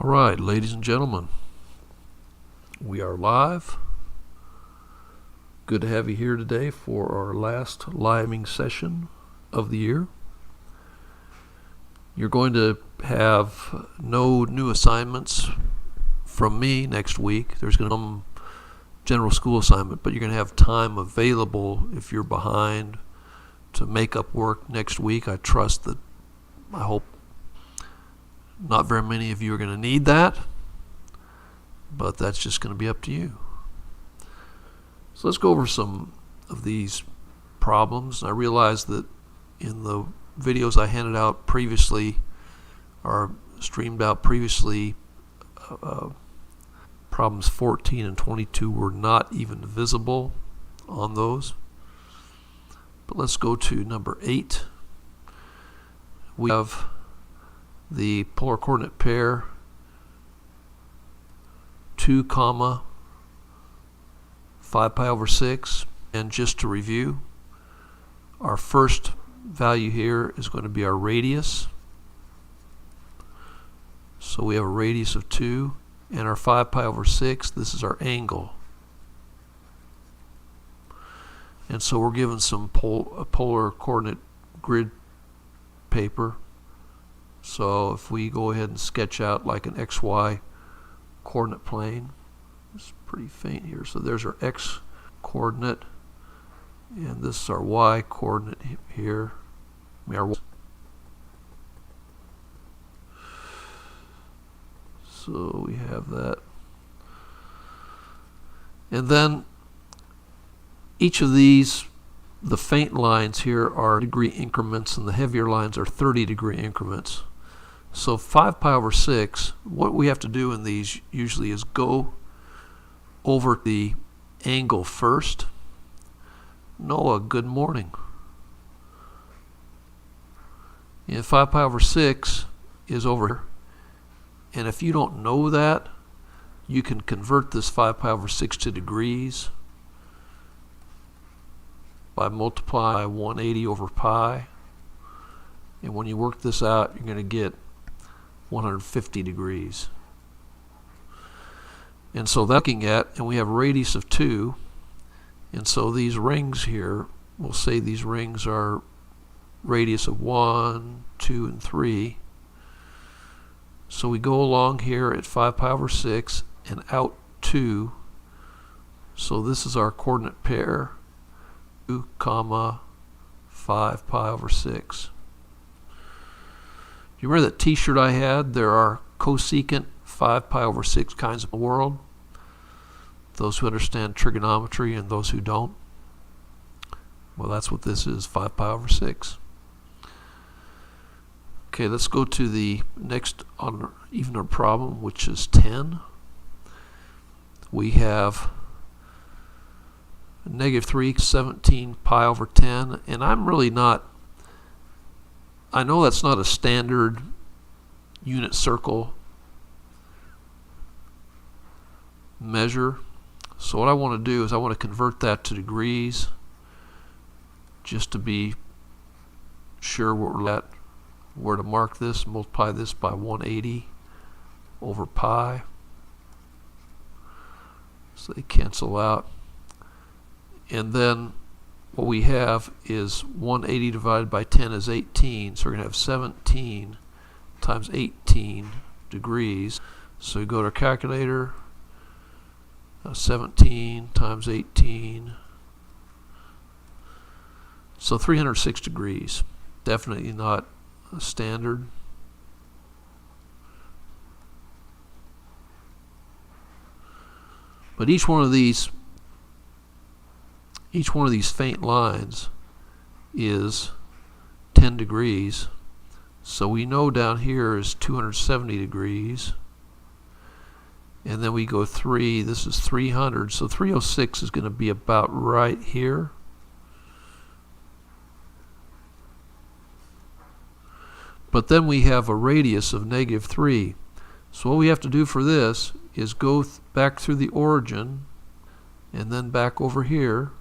All right, ladies and gentlemen, we are live. Good to have you here today for our last living session of the year. You're going to have no new assignments from me next week. There's going to be some general school assignment, but you're going to have time available if you're behind to make up work next week. I hope not very many of you are going to need that, but that's just going to be up to you. So let's go over some of these problems. I realize that in the videos I handed out previously, or streamed out previously, problems 14 and 22 were not even visible on those. But let's go to number 8. We have the polar coordinate pair 2 comma 5 pi over 6, and just to review, our first value here is going to be our radius. So we have a radius of 2, and our 5 pi over 6, this is our angle. And so we're given some polar coordinate grid paper. So if we go ahead and sketch out like an XY coordinate plane, it's pretty faint here. So there's our X coordinate, and this is our Y coordinate here. So we have that. And then each of these, the faint lines here are degree increments, and the heavier lines are 30-degree increments. So 5 pi over 6, what we have to do in these usually is go over the angle first. Noah, good morning. And 5 pi over 6 is over here. And if you don't know that, you can convert this 5 pi over 6 to degrees by multiplying 180 over pi. And when you work this out, you're going to get 150 degrees. And so that's looking at, and we have a radius of 2. And so these rings here, we'll say these rings are radius of 1, 2, and 3. So we go along here at 5 pi over 6 and out 2. So this is our coordinate pair, 2 comma 5 pi over 6. You remember that t-shirt I had? There are cosecant 5 pi over 6 kinds of the world. Those who understand trigonometry and those who don't. Well, that's what this is, 5 pi over 6. Okay, let's go to the next evener problem, which is 10. We have negative 3, 17 pi over 10, and I know that's not a standard unit circle measure. So what I want to do is I want to convert that to degrees just to be sure we're at. Where to mark this, multiply this by 180 over pi. So they cancel out. And then what we have is 180 divided by 10 is 18. So we're going to have 17 times 18 degrees. So we go to our calculator. 17 times 18. So 306 degrees. Definitely not a standard. But each one of these faint lines is 10 degrees. So we know down here is 270 degrees. And then we go 3, this is 300. So 306 is going to be about right here. But then we have a radius of negative 3. So what we have to do for this is go back through the origin and then back over here.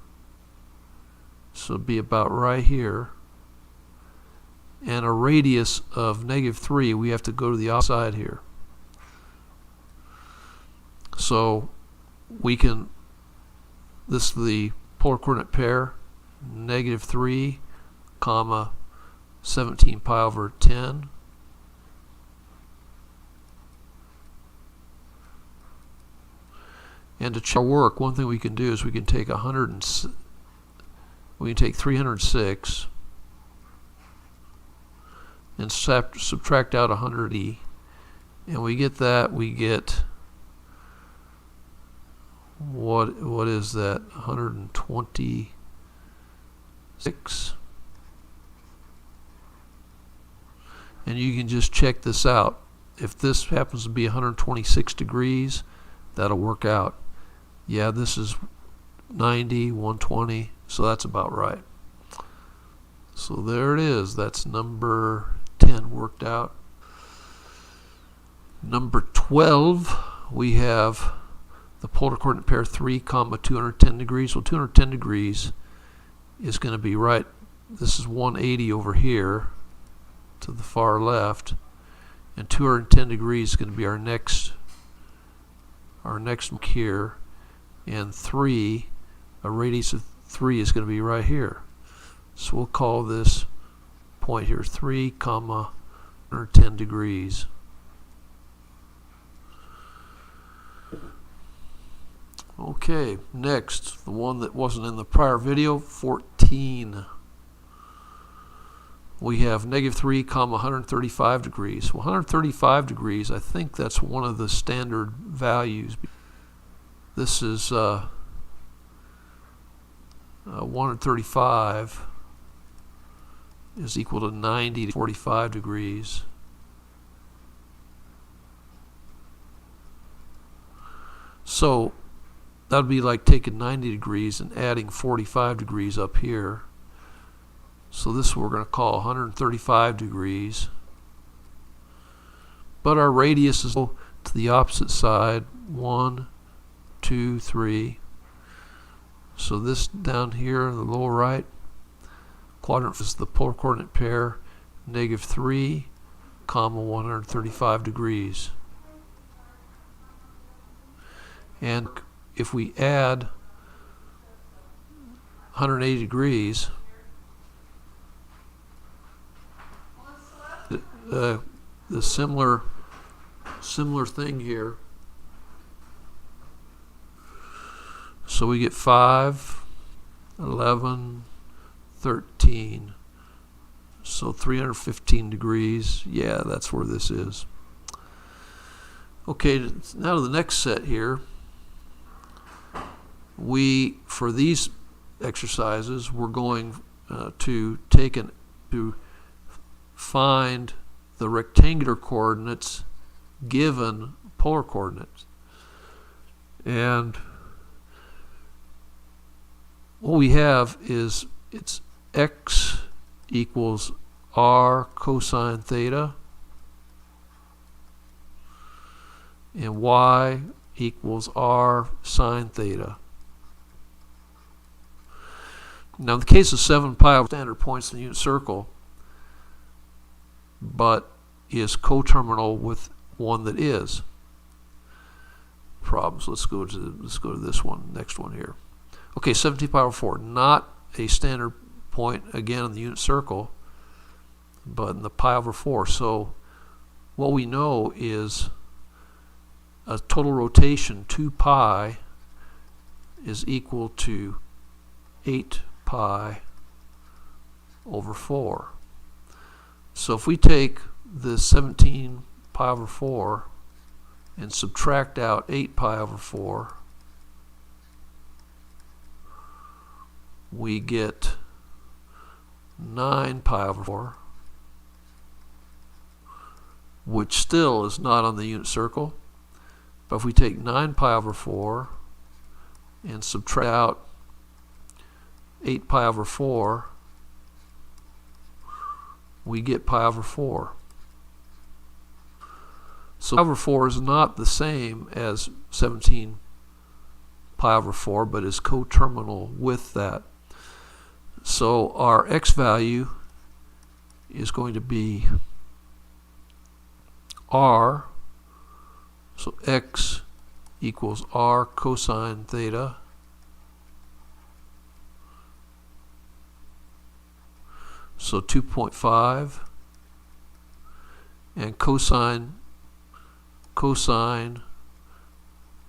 So it'll be about right here. And a radius of negative 3, we have to go to the opposite side here. So we can, this is the polar coordinate pair, -3, comma 17 pi over 10. And to check our work, one thing we can do is we can take 306 and subtract out 100e, and we get that. We get what is that? 126. And you can just check this out. If this happens to be 126 degrees, that'll work out. Yeah, this is 90, 120, so that's about right. So there it is. That's number 10 worked out. Number 12, we have the polar coordinate pair 3, 210 degrees. Well, 210 degrees is going to be right. This is 180 over here to the far left, and 210 degrees is going to be our next mark here, and 3, a radius of 3 is going to be right here. So we'll call this point here 3, 110 degrees. Okay, next, the one that wasn't in the prior video, 14. We have -3, 135 degrees. Well, 135 degrees, I think that's one of the standard values. This is 135 is equal to 90 to 45 degrees. So that would be like taking 90 degrees and adding 45 degrees up here. So this we're going to call 135 degrees. But our radius is to the opposite side. 1, 2, 3. So this down here in the lower right quadrant is the polar coordinate pair -3, 135 degrees. And if we add 180 degrees, the similar thing here. So we get 5, 11, 13. So 315 degrees. Yeah, that's where this is. Okay, now to the next set here. For these exercises, we're going to find the rectangular coordinates given polar coordinates. And what we have is it's x equals r cosine theta and y equals r sine theta. Now in the case of 7 pi standard points in the unit circle, but is coterminal with one that is. Problems. Let's go to this one, next one here. Okay, 17 pi over 4, not a standard point again in the unit circle, but in the pi over 4. So what we know is a total rotation 2 pi is equal to 8 pi over 4. So if we take this 17 pi over 4 and subtract out 8 pi over 4, we get 9 pi over 4, which still is not on the unit circle. But if we take 9 pi over 4 and subtract out 8 pi over 4, we get pi over 4. So pi over 4 is not the same as 17 pi over 4, but is coterminal with that. So our x value is going to be r, so x equals r cosine theta. So 2.5, and cosine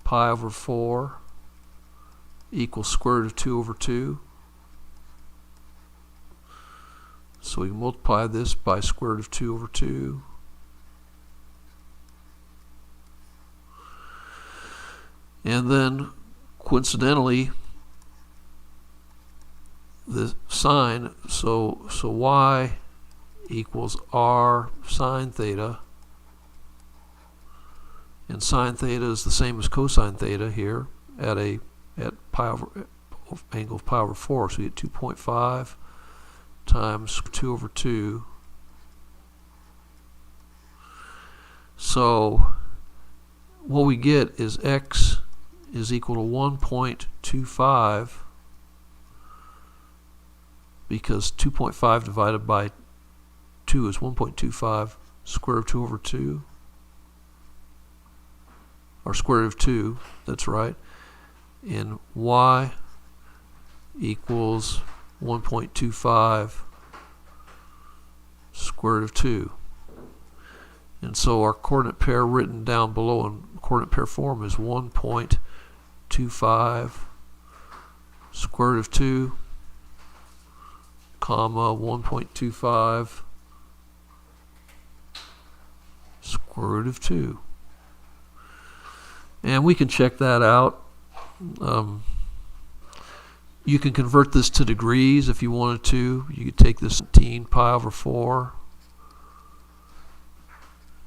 pi over 4 equals square root of 2 over 2. So we can multiply this by square root of 2 over 2. And then coincidentally, the sine, so y equals r sine theta, and sine theta is the same as cosine theta here at pi over angle of pi over 4. So we get 2.5 times 2 over 2. So what we get is x is equal to 1.25, because 2.5 divided by 2 is 1.25 square root of 2 over 2, or square root of 2, that's right, and y equals 1.25 square root of 2. And so our coordinate pair written down below in coordinate pair form is 1.25 square root of 2, comma 1.25 square root of 2. And we can check that out. You can convert this to degrees if you wanted to. You could take this 17 pi over 4,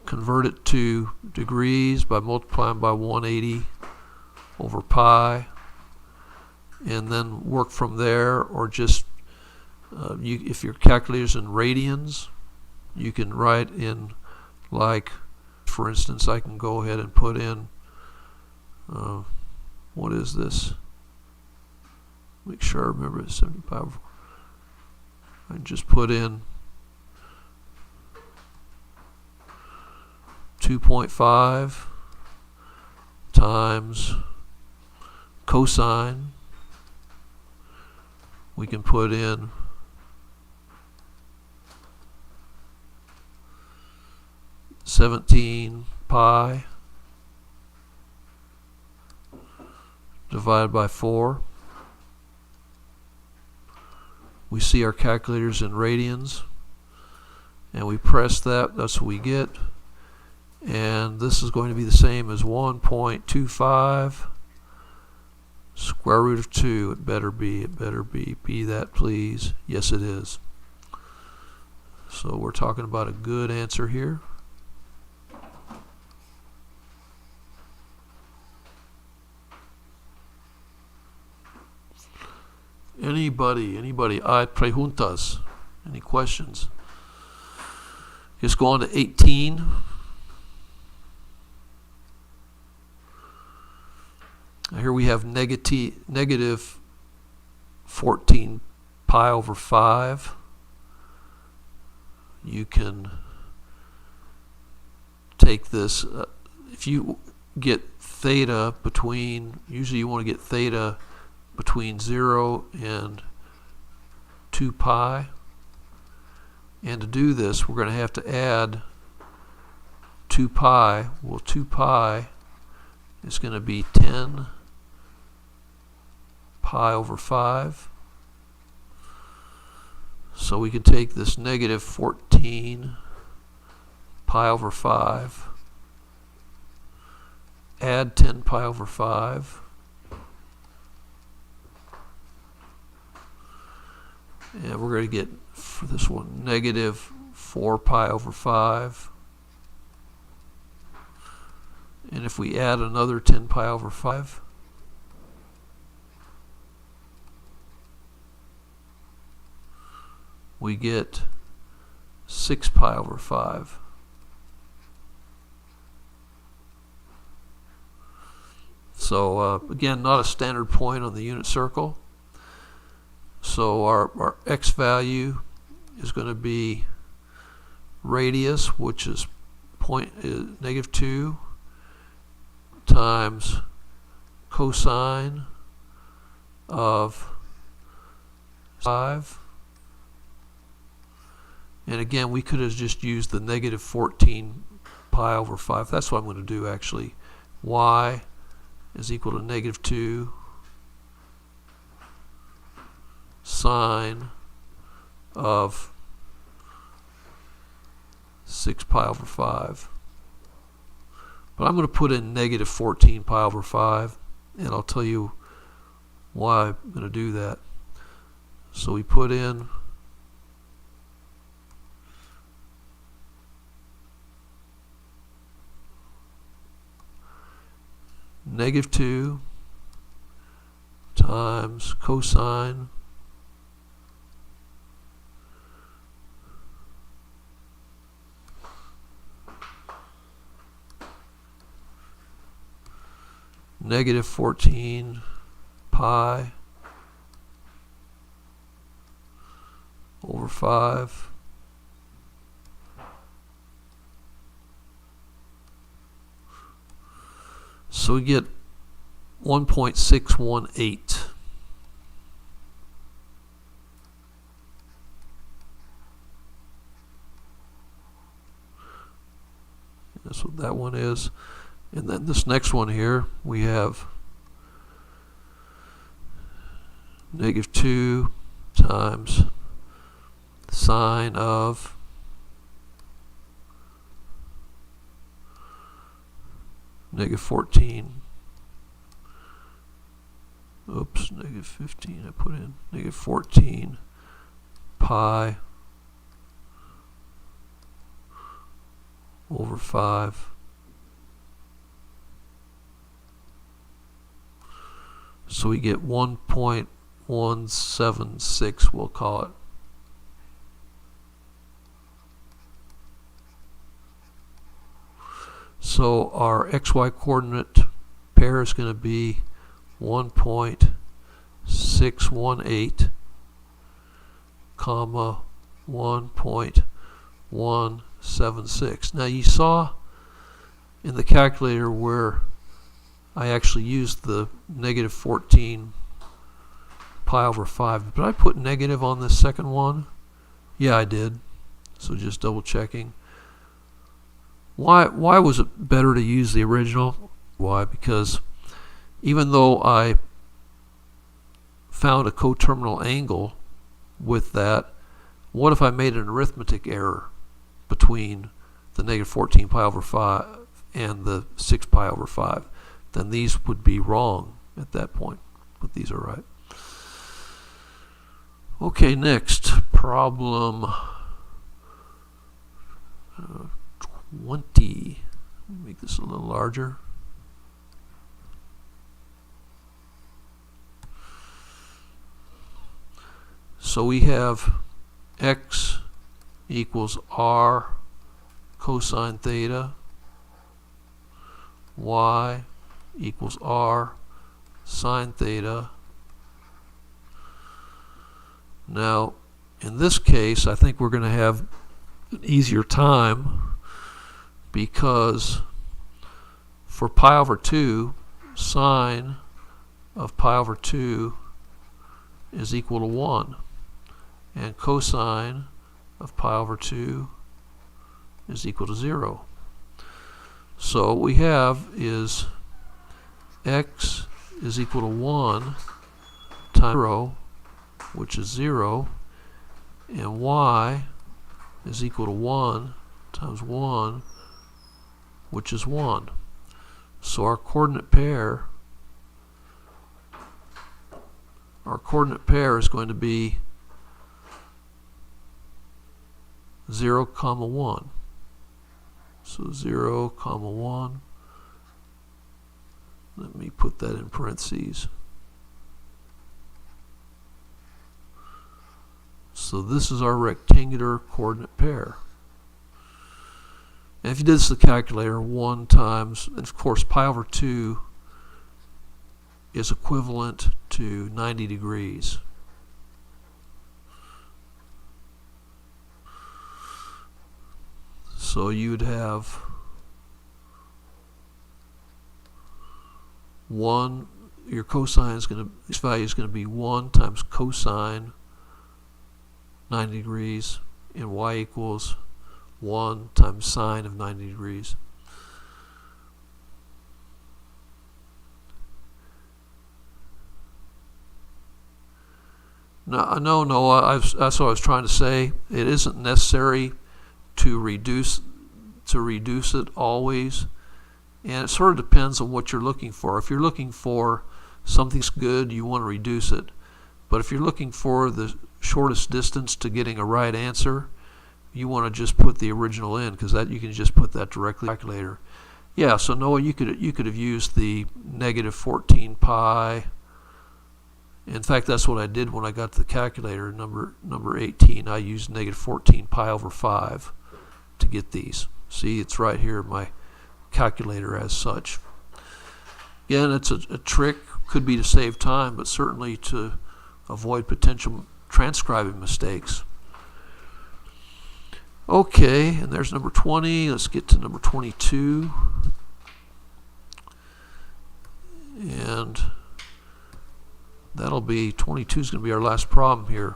convert it to degrees by multiplying by 180 over pi, and then work from there, or just if your calculator's in radians, you can write in, like, for instance, I can go ahead and put in, what is this? Make sure I remember it's 75. I can just put in 2.5 times cosine. We can put in 17 pi divided by 4. We see our calculators in radians, and we press that, that's what we get. And this is going to be the same as 1.25 square root of 2. It better be that, please. Yes, it is. So we're talking about a good answer here. Anybody, hay preguntas? Any questions? Let's go on to 18. Here we have negative 14 pi over 5. You can take this, if you get theta between, usually you want to get theta between 0 and 2 pi. And to do this, we're going to have to add 2 pi. Well, 2 pi is going to be 10 pi over 5. So we can take this negative 14 pi over 5, add 10 pi over 5, and we're going to get, for this one, negative 4 pi over 5. And if we add another 10 pi over 5, we get 6 pi over 5. So again, not a standard point on the unit circle. So our x value is going to be radius, which is negative 2, times cosine of 5. And again, we could have just used the negative 14 pi over 5. That's what I'm going to do actually. Y is equal to negative 2 sine of 6 pi over 5. But I'm going to put in negative 14 pi over 5, and I'll tell you why I'm going to do that. So we put in negative 2 times cosine negative 14 pi over 5 so we get 1.618. That's what that one is. And then this next one here, we have negative 2 times sine of negative 14. Oops, negative 15. I put in negative 14 pi over 5. So we get 1.176, we'll call it. So our xy coordinate pair is going to be 1.618 comma 1.176. Now you saw in the calculator where I actually used the negative 14 pi over 5. Did I put negative on this second one? Yeah, I did. So just double checking. Why was it better to use the original? Why? Because even though I found a coterminal angle with that, what if I made an arithmetic error between the negative 14 pi over 5 and the 6 pi over 5? Then these would be wrong at that point, but these are right. Okay, next problem 20. Make this a little larger. So we have x equals r cosine theta, y equals r sine theta. Now, in this case, I think we're going to have an easier time because for pi over 2, sine of pi over 2 is equal to 1, and cosine of pi over 2 is equal to 0. So what we have is x is equal to 1 times 0, which is 0, and y is equal to 1 times 1, which is 1. So our coordinate pair is going to be 0, 1. So 0, 1. Let me put that in parentheses. So this is our rectangular coordinate pair. And if you did this with the calculator, 1 times, and of course pi over 2 is equivalent to 90 degrees. So you'd have 1 your cosine is going to, this value is going to be 1 times cosine 90 degrees, and y equals 1 times sine of 90 degrees. No, Noah, that's what I was trying to say. It isn't necessary to reduce it always, and it sort of depends on what you're looking for. If you're looking for something's good, you want to reduce it. But if you're looking for the shortest distance to getting a right answer, you want to just put the original in, because that you can just put that directly in the calculator. Yeah, so Noah, you could have used the negative 14 pi. In fact, that's what I did when I got to the calculator. Number 18, I used negative 14 pi over 5 to get these. See, it's right here in my calculator as such. Again, it's a trick. Could be to save time, but certainly to avoid potential transcribing mistakes. Okay, and there's number 20. Let's get to number 22. And that'll be, 22 is going to be our last problem here.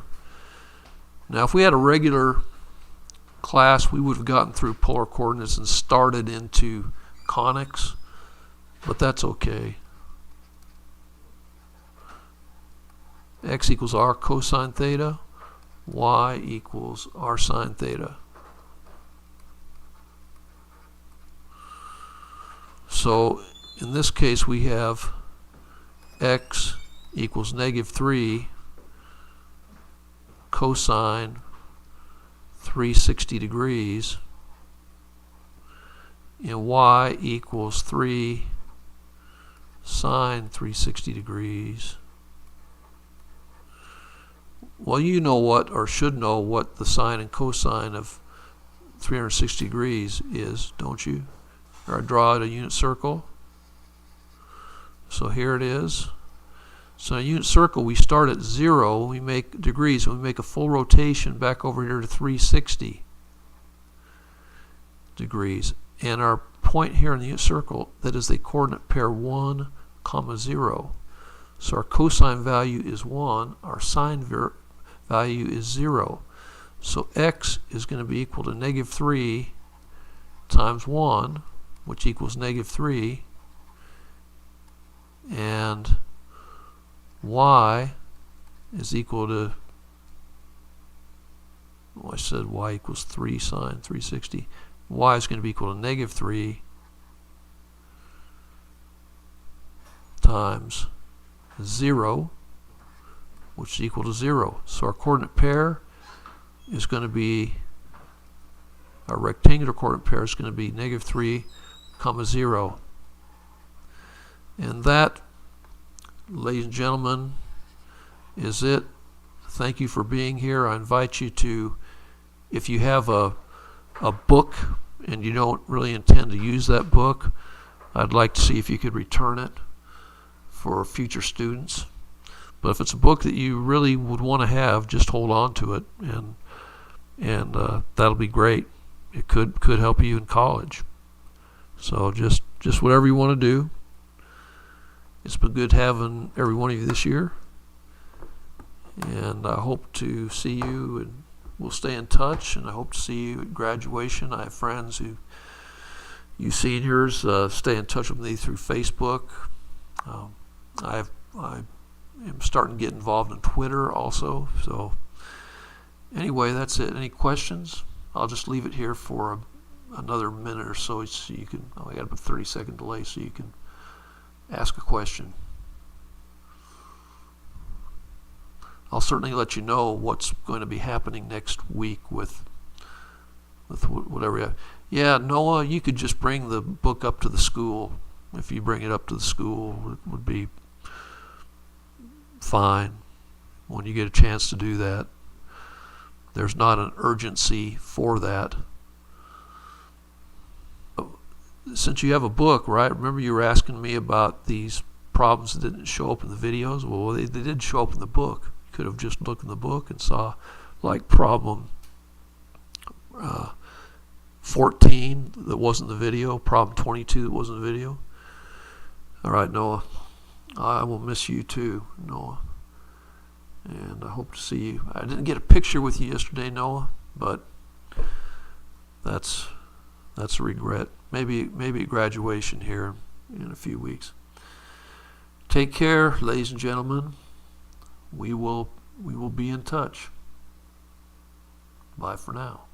Now, if we had a regular class, we would have gotten through polar coordinates and started into conics, but that's okay. X equals r cosine theta, y equals r sine theta. So in this case, we have x equals negative 3 cosine 360 degrees, and y equals 3 sine 360 degrees. Well, you know what, or should know what the sine and cosine of 360 degrees is, don't you? Or I draw it a unit circle. So here it is. So in a unit circle, we start at 0, we make degrees, and we make a full rotation back over here to 360 degrees. And our point here in the unit circle, that is the coordinate pair 1, 0. So our cosine value is 1, our sine value is 0. So x is going to be equal to negative 3 times 1, which equals negative 3, and y is equal to, well, I said y equals 3 sine 360. Y is going to be equal to negative 3 times 0, which is equal to 0. So our coordinate pair is going to be, our rectangular coordinate pair is going to be negative 3, 0. And that, ladies and gentlemen, is it. Thank you for being here. I invite you to, if you have a book and you don't really intend to use that book, I'd like to see if you could return it for future students. But if it's a book that you really would want to have, just hold on to it, and that'll be great. It could help you in college. So just whatever you want to do. It's been good having every one of you this year, and I hope to see you, and we'll stay in touch, and I hope to see you at graduation. I have friends who, you seniors, stay in touch with me through Facebook. I am starting to get involved in Twitter also. So anyway, that's it. Any questions? I'll just leave it here for another minute or so you can, I got a 30-second delay so you can ask a question. I'll certainly let you know what's going to be happening next week with whatever you have. Yeah, Noah, you could just bring the book up to the school. If you bring it up to the school, it would be fine when you get a chance to do that. There's not an urgency for that. Since you have a book, right? Remember you were asking me about these problems that didn't show up in the videos? Well, they did show up in the book. You could have just looked in the book and saw, like, problem 14 that wasn't the video, problem 22 that wasn't the video. All right, Noah. I will miss you too, Noah. And I hope to see you. I didn't get a picture with you yesterday, Noah, but that's a regret. Maybe graduation here in a few weeks. Take care, ladies and gentlemen. We will be in touch. Bye for now.